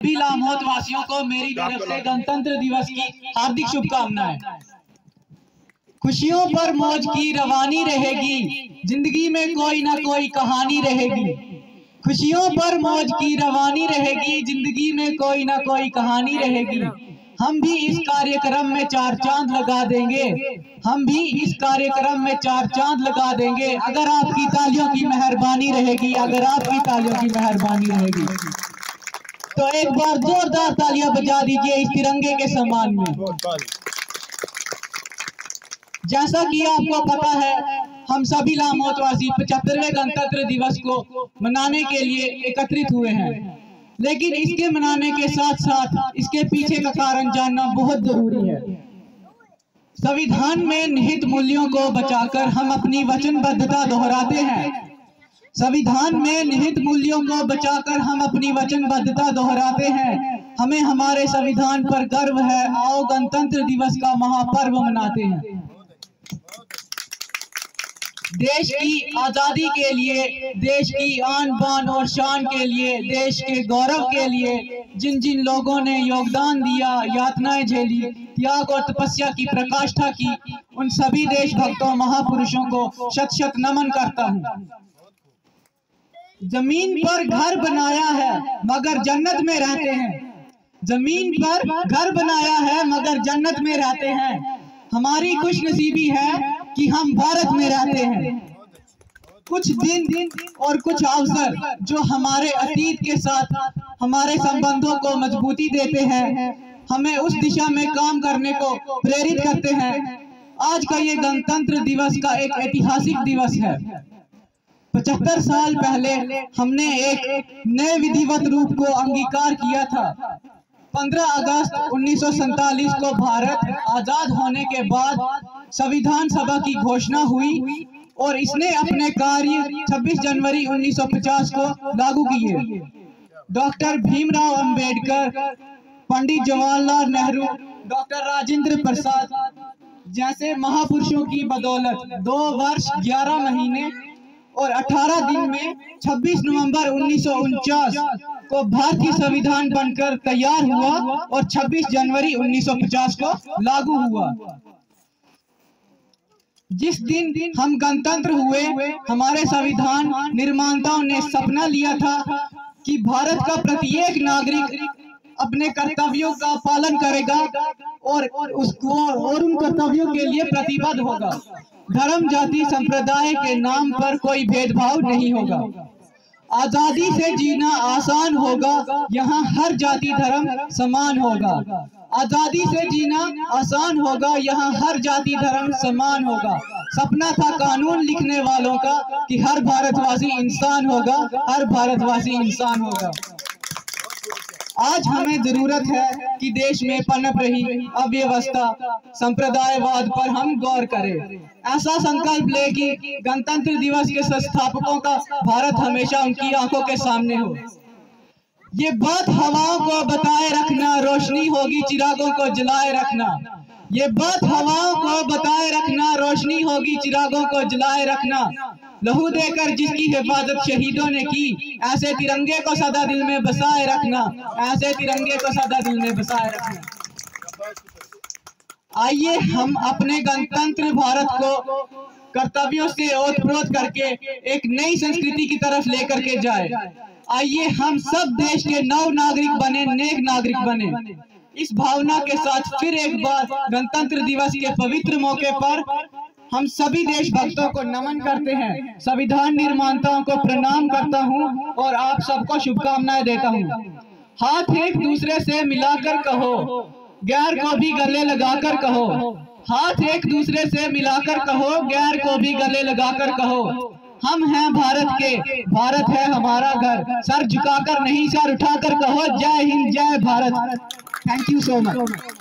सभी लामोद वासियों को मेरी तरफ से गणतंत्र दिवस की हार्दिक शुभकामनाएं। खुशियों पर मौज की रवानी रहेगी, जिंदगी में कोई ना कोई कहानी रहेगी। खुशियों पर मौज की रवानी रहेगी, जिंदगी में कोई ना कोई कहानी रहेगी। हम भी इस कार्यक्रम में चार चांद लगा देंगे, हम भी इस कार्यक्रम में चार चांद लगा देंगे, अगर आपकी तालियों की मेहरबानी रहेगी, अगर आपकी तालियों की मेहरबानी रहेगी। तो एक बार जोरदार तालियां बजा दीजिए इस तिरंगे के सम्मान में। जैसा कि आपको पता है, हम सभी लामोदवासी 75वें गणतंत्र दिवस को मनाने के लिए एकत्रित हुए हैं, लेकिन इसके मनाने के साथ साथ इसके पीछे का कारण जानना बहुत जरूरी है। संविधान में निहित मूल्यों को बचाकर हम अपनी वचनबद्धता दोहराते हैं। संविधान में निहित मूल्यों को बचाकर हम अपनी वचनबद्धता दोहराते हैं। हमें हमारे संविधान पर गर्व है, आओ गणतंत्र दिवस का महापर्व मनाते हैं। देश की आजादी के लिए, देश की आन बान और शान के लिए, देश के गौरव के लिए जिन जिन लोगों ने योगदान दिया, यातनाएं झेली, त्याग और तपस्या की प्रकाष्ठा की, उन सभी देशभक्तों महापुरुषों को शत शत नमन करता हूँ। जमीन पर घर बनाया है मगर जन्नत में रहते हैं, जमीन पर घर बनाया है मगर जन्नत में रहते हैं। हमारी खुशनसीबी है कि हम भारत में रहते हैं। कुछ दिन और कुछ अवसर जो हमारे अतीत के साथ हमारे संबंधों को मजबूती देते हैं, हमें उस दिशा में काम करने को प्रेरित करते हैं। आज का ये गणतंत्र दिवस का एक ऐतिहासिक दिवस है। 75 साल पहले हमने एक नए विधिवत रूप को अंगीकार किया था। 15 अगस्त 1947 को भारत आजाद होने के बाद संविधान सभा की घोषणा हुई और इसने अपने कार्य 26 जनवरी 1950 को लागू किए। डॉक्टर भीमराव अंबेडकर, पंडित जवाहरलाल नेहरू, डॉक्टर राजेंद्र प्रसाद जैसे महापुरुषों की बदौलत 2 वर्ष 11 महीने और 18 दिन में 26 नवंबर 1949 को भारतीय संविधान बनकर तैयार हुआ और 26 जनवरी 1950 को लागू हुआ। जिस दिन हम गणतंत्र हुए, हमारे संविधान निर्माताओं ने सपना लिया था कि भारत का प्रत्येक नागरिक अपने कर्तव्यों का पालन करेगा और उन कर्तव्यों के लिए प्रतिबद्ध होगा। धर्म, जाति, संप्रदाय के नाम पर कोई भेदभाव नहीं होगा। आजादी से जीना आसान होगा, यहाँ हर जाति धर्म समान होगा। आजादी से जीना आसान होगा, यहाँ हर जाति धर्म समान होगा। सपना था कानून लिखने वालों का कि हर भारतवासी इंसान होगा, हर भारतवासी इंसान होगा। आज हमें जरूरत है कि देश में पनप रही अव्यवस्था, संप्रदायवाद पर हम गौर करें। ऐसा संकल्प ले कि गणतंत्र दिवस के संस्थापकों का भारत हमेशा उनकी आंखों के सामने हो। ये बात हवाओं को बताए रखना, रोशनी होगी चिरागों को जलाए रखना। ये बात हवाओं को बताए रखना, रोशनी होगी चिरागों को जलाए रखना। लहू देकर जिसकी हिफाजत शहीदों ने की, ऐसे तिरंगे को सदा दिल में बसाए रखना, ऐसे तिरंगे को सदा दिल में बसाए रखना। आइए हम अपने गणतंत्र भारत को कर्तव्यों से ओतप्रोत करके एक नई संस्कृति की तरफ लेकर के जाए। आइए हम सब देश के नव नागरिक बने, नेक नागरिक बने। इस भावना के साथ फिर एक बार गणतंत्र दिवस के पवित्र मौके पर हम सभी देशभक्तों को नमन करते हैं, संविधान निर्माताओं को प्रणाम करता हूं और आप सबको शुभकामनाएं देता हूं। हाथ एक दूसरे से मिलाकर कहो, गैर को भी गले लगाकर कहो। हाथ एक दूसरे से मिलाकर कहो, गैर को भी गले लगाकर कहो। हम हैं भारत के, भारत है हमारा घर। सर झुकाकर नहीं, सर उठाकर कहो, जय हिंद, जय Bharat. Thank you so much.